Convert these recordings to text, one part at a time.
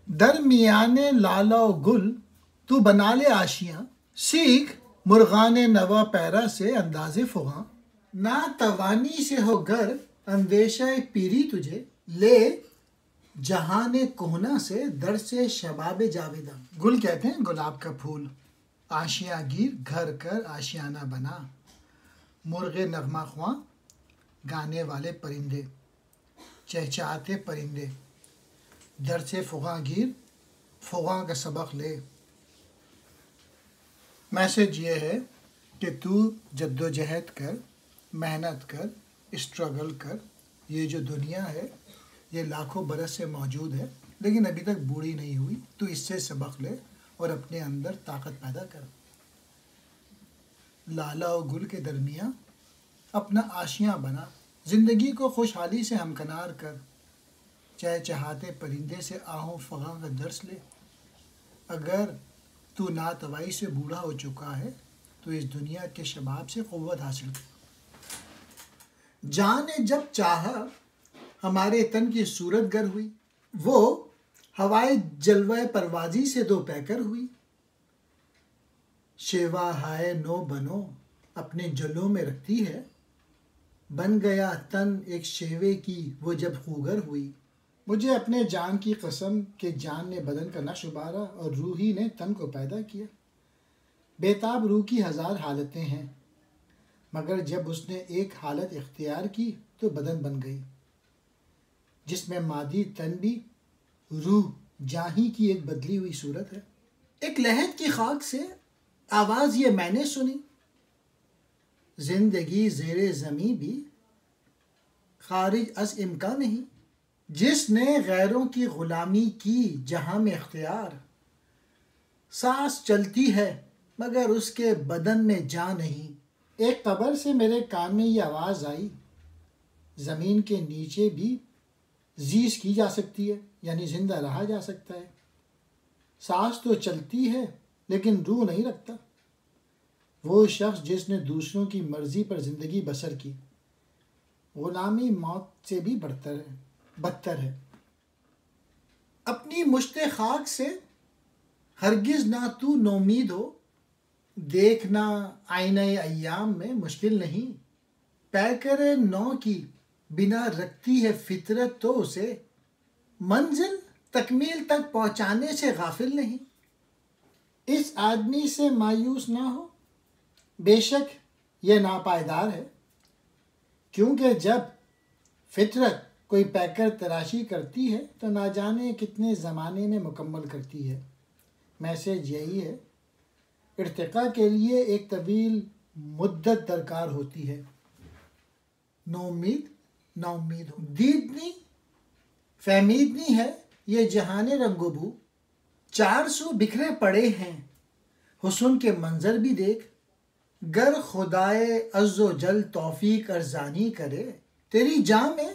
درمیان لالا و گل تو بنا لے آشیاں، سیکھ مرغان نوا پیرا سے انداز فغاں، نہ توانی سے ہو گر اندیشہ پیری تجھے، لے جہان کوہنا سے در سے شباب جاویداں۔ گل کہتے ہیں گلاب کا پھول، آشیاں گیر گھر کر آشیانہ بنا، مرغ نغمہ خواں گانے والے پرندے، چہچہاتے پرندے، در سے فغاں گیر فغاں کا سبق لے۔ میسج یہ ہے کہ تو جد و جہد کر، محنت کر، اسٹرگل کر۔ یہ جو دنیا ہے یہ لاکھوں برس سے موجود ہے لیکن ابھی تک بوڑھی نہیں ہوئی، تو اس سے سبق لے اور اپنے اندر طاقت پیدا کر۔ لالا و گل کے درمیان اپنا آشیاں بنا، زندگی کو خوشحالی سے ہمکنار کر، چہچہاتے پرندے سے آہو فغاں کا درس لے۔ اگر تو ناتوائی سے بوڑھا ہو چکا ہے تو اس دنیا کے شباب سے قوت حاصل کر۔ جان نے جب چاہا ہمارے تن کی صورت گر ہوئی، وہ ہوائے جلوہ پروازی سے دو پیکر ہوئی۔ شیوا ہائے نو بنو اپنے جلوں میں رکھتی ہے، بن گیا تن ایک شیوے کی وہ جب خوگر ہوئی۔ مجھے اپنے جان کی قسم کہ جان نے بدن کا نقش ابھارا اور روحی نے تن کو پیدا کیا۔ بیتاب روح کی ہزار حالتیں ہیں مگر جب اس نے ایک حالت اختیار کی تو بدن بن گئی، جس میں مادی تن بھی روح جاہی کی ایک بدلی ہوئی صورت ہے۔ ایک لحد کی خاک سے آواز یہ میں نے سنی، زندگی زیر زمیں بھی خارج از امکان نہیں۔ جس نے غیروں کی غلامی کی جہاں میں اختیار، سانس چلتی ہے مگر اس کے بدن میں جان نہیں۔ ایک قبر سے میرے کان میں یہ آواز آئی، زمین کے نیچے بھی زیست کی جا سکتی ہے، یعنی زندہ رہا جا سکتا ہے۔ سانس تو چلتی ہے لیکن روح نہیں رکھتا۔ وہ شخص جس نے دوسروں کی مرضی پر زندگی بسر کی، غلامی موت سے بھی بدتر ہے۔ اپنی مشت خاک سے ہرگز نہ تو نومید ہو، دیکھنا آئینہ ایام میں مشکل نہیں۔ پیکر نو کی بنا رکھتی ہے فطرت تو اسے منزل تکمیل تک پہنچانے سے غافل نہیں۔ اس آدمی سے مایوس نہ ہو، بے شک یہ ناپائیدار ہے، کیونکہ جب فطرت کوئی پیکر تراشی کرتی ہے تو نہ جانے کتنے زمانے میں مکمل کرتی ہے۔ میسج یہی ہے، ارتقاء کے لیے ایک طویل مدت درکار ہوتی ہے۔ نومید نا امید ہو، دیدنی فہمیدنی ہے یہ جہان رنگ و بو، چار سو بکھرے پڑے ہیں حسن کے منظر بھی دیکھ۔ گر خدائے عز و جل توفیق ارزانی کرے، تیری جاں میں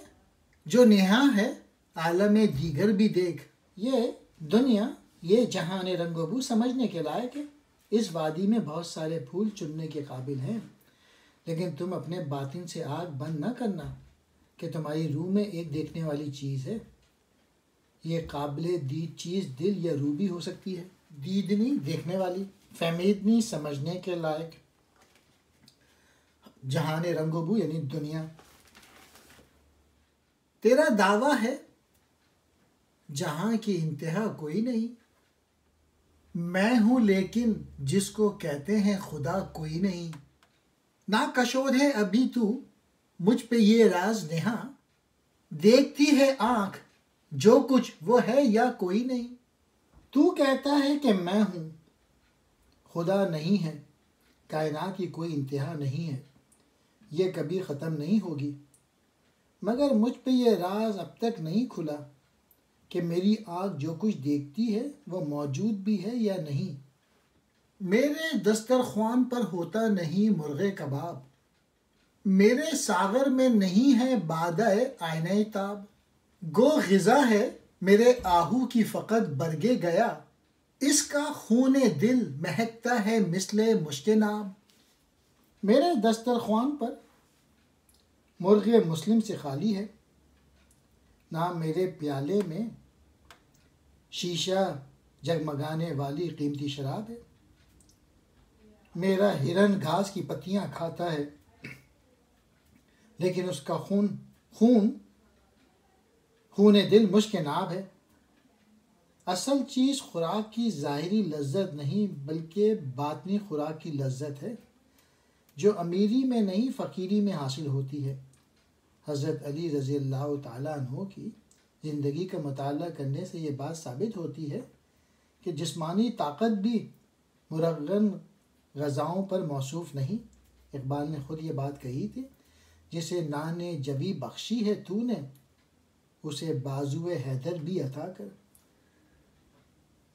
جو نہاں ہے عالم دیگر بھی دیکھ۔ یہ دنیا، یہ جہان رنگ و بو سمجھنے کے لائق ہے۔ اس وادی میں بہت سارے پھول چننے کے قابل ہیں، لیکن تم اپنے باطن سے آنکھ بند نہ کرنا کہ تمہاری روح میں ایک دیکھنے والی چیز ہے۔ یہ قابل دید چیز دل یا روح بھی ہو سکتی ہے۔ دیدنی دیکھنے والی، فہمیدنی سمجھنے کے لائق، جہان رنگ و بو یعنی دنیا۔ تیرا دعویٰ ہے جہاں کی انتہا کوئی نہیں، میں ہوں لیکن جس کو کہتے ہیں خدا کوئی نہیں۔ نا کشود ہے ابھی تو مجھ پہ یہ راز نہاں، دیکھتی ہے آنکھ جو کچھ وہ ہے یا کوئی نہیں۔ تو کہتا ہے کہ میں ہوں، خدا نہیں ہے، کائنات کی کوئی انتہا نہیں ہے، یہ کبھی ختم نہیں ہوگی، مگر مجھ پہ یہ راز اب تک نہیں کھلا کہ میری آنکھ جو کچھ دیکھتی ہے وہ موجود بھی ہے یا نہیں۔ میرے دسترخوان پر ہوتا نہیں مرغ کباب، میرے ساغر میں نہیں ہے بادہ آئینہ تاب، گو غذا ہے میرے آہو کی فقط برگے گیا، اس کا خون دل مہکتا ہے مثل مشک ناب۔ میرے دسترخوان پر مرغ مسلم سے خالی ہے، نہ میرے پیالے میں شیشہ جگمگانے والی قیمتی شراب ہے۔ میرا ہرن گھاس کی پتیاں کھاتا ہے، لیکن اس کا خون دل مشک ناب ہے۔ اصل چیز خوراک کی ظاہری لذت نہیں بلکہ باطنی خوراک کی لذت ہے، جو امیری میں نہیں فقیری میں حاصل ہوتی ہے۔ حضرت علی رضی اللہ تعالیٰ عنہ کی زندگی کا مطالعہ کرنے سے یہ بات ثابت ہوتی ہے کہ جسمانی طاقت بھی مرغن غذاؤں پر موصوف نہیں۔ اقبال نے خود یہ بات کہی تھی، جسے نان جبی بخشی ہے تو نے، اسے بازو حیدر بھی عطا کر۔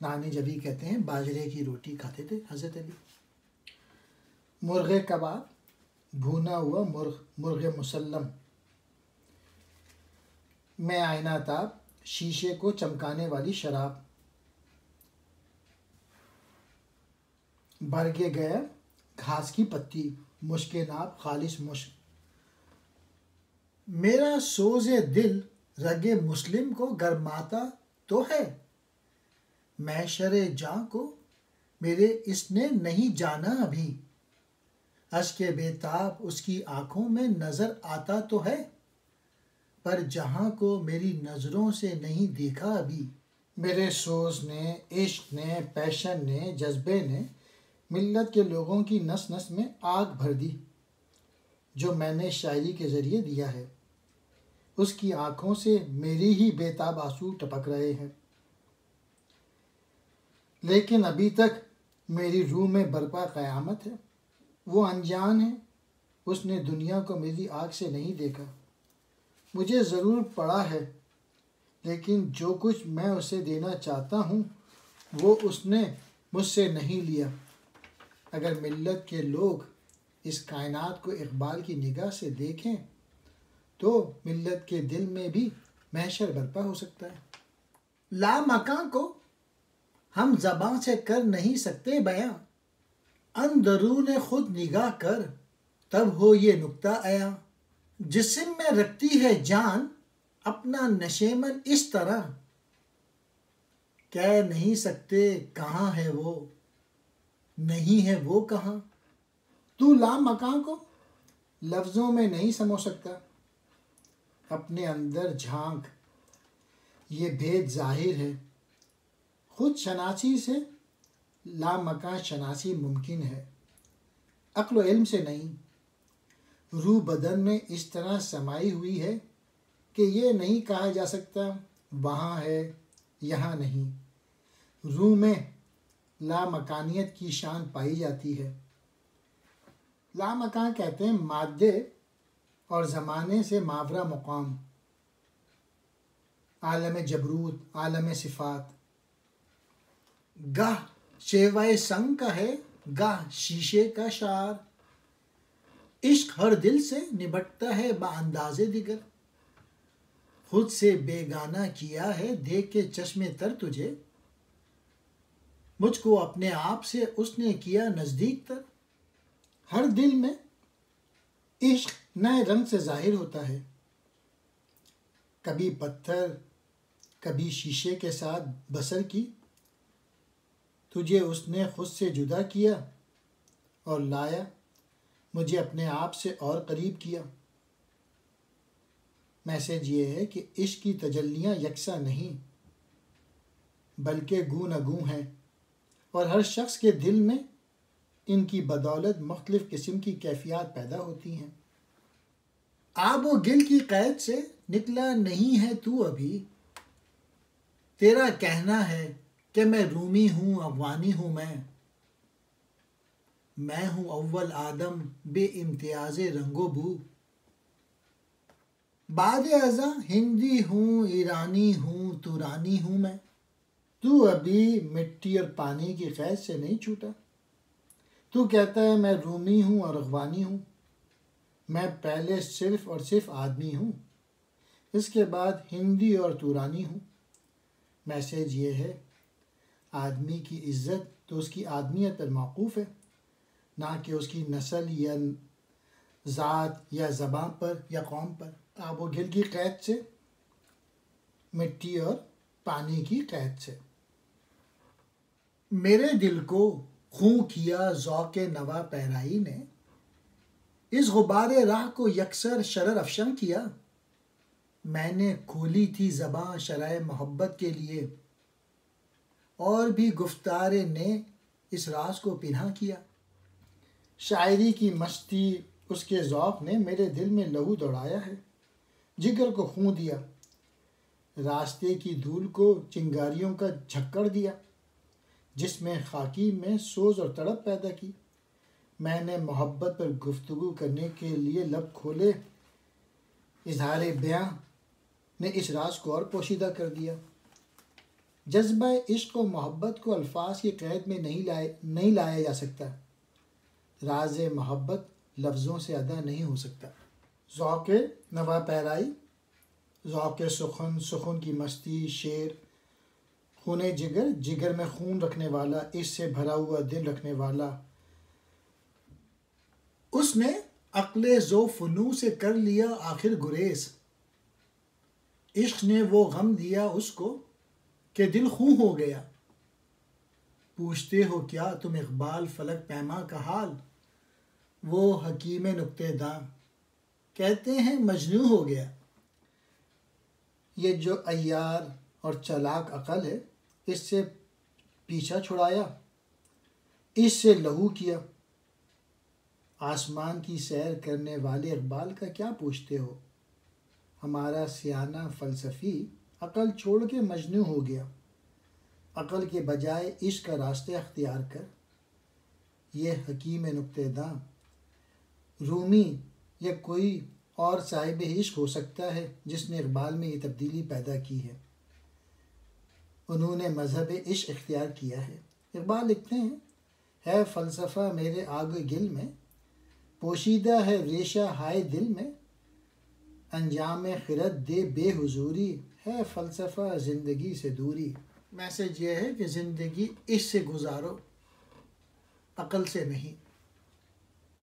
نان جبی کہتے ہیں باجرے کی روٹی کھاتے تھے حضرت علی۔ مرغ کباب، بھونا ہوا مرغ مسلم میں آئینہ تاب، شیشے کو چمکانے والی شراب، برگے گیا گھاس کی پتی، مشک ناب خالص مشک۔ میرا سوز دل رگ مسلم کو گرماتا تو ہے، محشر جاں کو میرے اس نے نہیں جانا ابھی۔ اشک بےتاب اس کی آنکھوں میں نظر آتا تو ہے، پر جہاں کو میری نظروں سے نہیں دیکھا ابھی۔ میرے سوز نے، عشق نے، پیشن نے، جذبے نے ملت کے لوگوں کی نس نس میں آگ بھر دی۔ جو میں نے شاعری کے ذریعے دیا ہے، اس کی آنکھوں سے میری ہی بےتاب آنسو ٹپک رہے ہیں، لیکن ابھی تک میری روح میں برپا قیامت ہے۔ وہ انجان ہے، اس نے دنیا کو میری آنکھ سے نہیں دیکھا۔ مجھے ضرور پڑا ہے، لیکن جو کچھ میں اسے دینا چاہتا ہوں وہ اس نے مجھ سے نہیں لیا۔ اگر ملت کے لوگ اس کائنات کو اقبال کی نگاہ سے دیکھیں تو ملت کے دل میں بھی محشر برپا ہو سکتا ہے۔ لامکاں کو ہم زباں سے کر نہیں سکتے بیاں، اندرون خود نگاہ کر تب ہو یہ نکتہ عیاں۔ جسم میں رکھتی ہے جان اپنا نشیمن اس طرح، کہہ نہیں سکتے کہاں ہے وہ، نہیں ہے وہ کہاں۔ تو لامکاں کو لفظوں میں نہیں سمو سکتا، اپنے اندر جھانک، یہ بھید ظاہر ہے۔ خود شناسی سے لامکاں شناسی ممکن ہے، عقل و علم سے نہیں۔ روح بدن میں اس طرح سمائی ہوئی ہے کہ یہ نہیں کہا جا سکتا وہاں ہے یہاں نہیں۔ روح میں لامکانیت کی شان پائی جاتی ہے۔ لامکاں کہتے ہیں مادے اور زمانے سے ماورا مقام، عالم جبروت، عالم صفات۔ گاہ شیوائے سنگ کا ہے، گاہ شیشے کا شعار، عشق ہر دل سے نبٹتا ہے با انداز دیگر۔ خود سے بیگانہ کیا ہے دیکھ کے چشم تر تجھے، مجھ کو اپنے آپ سے اس نے کیا نزدیک تر۔ ہر دل میں عشق نئے رنگ سے ظاہر ہوتا ہے، کبھی پتھر کبھی شیشے کے ساتھ بسر کی، تجھے اس نے خود سے جدا کیا اور لایا، مجھے اپنے آپ سے اور قریب کیا۔ میسج یہ ہے کہ عشق کی تجلیاں یکساں نہیں بلکہ گوناگوں ہیں، اور ہر شخص کے دل میں ان کی بدولت مختلف قسم کی کیفیات پیدا ہوتی ہیں۔ آب و گل کی قید سے نکلا نہیں ہے تو ابھی، تیرا کہنا ہے کہ میں رومی ہوں افغانی ہوں، میں ہوں اول آدم بے امتیاز رنگ و بو۔ بعد ازاں ہندی ہوں ایرانی ہوں تورانی ہوں میں، تو ابھی مٹی اور پانی کی قید سے نہیں چھوٹا۔ تو کہتا ہے میں رومی ہوں اور افغانی ہوں، میں پہلے صرف اور صرف آدمی ہوں، اس کے بعد ہندی اور تورانی ہوں۔ میسیج یہ ہے، آدمی کی عزت تو اس کی آدمیت پر موقوف ہے، نہ کہ اس کی نسل یا ذات یا زبان پر یا قوم پر۔ آب و گل کی قید سے، مٹی اور پانی کی قید سے۔ میرے دل کو خوں کیا ذوق نوا پیرائی نے، اس غبار راہ کو یکسر شرر افشاں کیا۔ میں نے کھولی تھی زباں شرح محبت کے لیے، اور بھی گفتار نے اس راز کو پنہاں کیا۔ شاعری کی مستی اس کے ذوق نے میرے دل میں لہو دوڑایا ہے، جگر کو خوں دیا، راستے کی دھول کو چنگاریوں کا جھکڑ دیا، جس میں خاکی میں سوز اور تڑپ پیدا کی۔ میں نے محبت پر گفتگو کرنے کے لیے لب کھولے، اظہار بیاں نے اس راز کو اور پوشیدہ کر دیا۔ جذبہ عشق و محبت کو الفاظ کی قید میں نہیں لایا جا سکتا، راز محبت لفظوں سے ادا نہیں ہو سکتا۔ ذوق نوا پیرائی، ذوق سخن، سخن کی مستی، شعر، خون جگر، جگر میں خون رکھنے والا، اس سے بھرا ہوا دل رکھنے والا۔ اس نے عقل ذو فنو سے کر لیا آخر گریز، عشق نے وہ غم دیا اس کو کہ دل خوں ہو گیا۔ پوچھتے ہو کیا تم اقبال فلک پیما کا حال، وہ حکیم نکتے داں کہتے ہیں مجنوں ہو گیا۔ یہ جو عیار اور چالاک عقل ہے، اس سے پیچھا چھڑایا، اس سے لہو کیا۔ آسمان کی سیر کرنے والے اقبال کا کیا پوچھتے ہو؟ ہمارا سیانہ فلسفی عقل چھوڑ کے مجنوں ہو گیا۔ عقل کے بجائے عشق کا راستہ اختیار کر، یہ حکیم نکتے داں رومی یا کوئی اور صاحب عشق ہو سکتا ہے جس نے اقبال میں یہ تبدیلی پیدا کی ہے۔ انہوں نے مذہب عشق اختیار کیا ہے۔ اقبال لکھتے ہیں، ہے فلسفہ میرے آگ گل میں، پوشیدہ ہے ریشہ ہائے دل میں، انجام خرد دے بے حضوری، ہے فلسفہ زندگی سے دوری۔ میسج یہ ہے کہ زندگی اس سے گزارو، عقل سے نہیں۔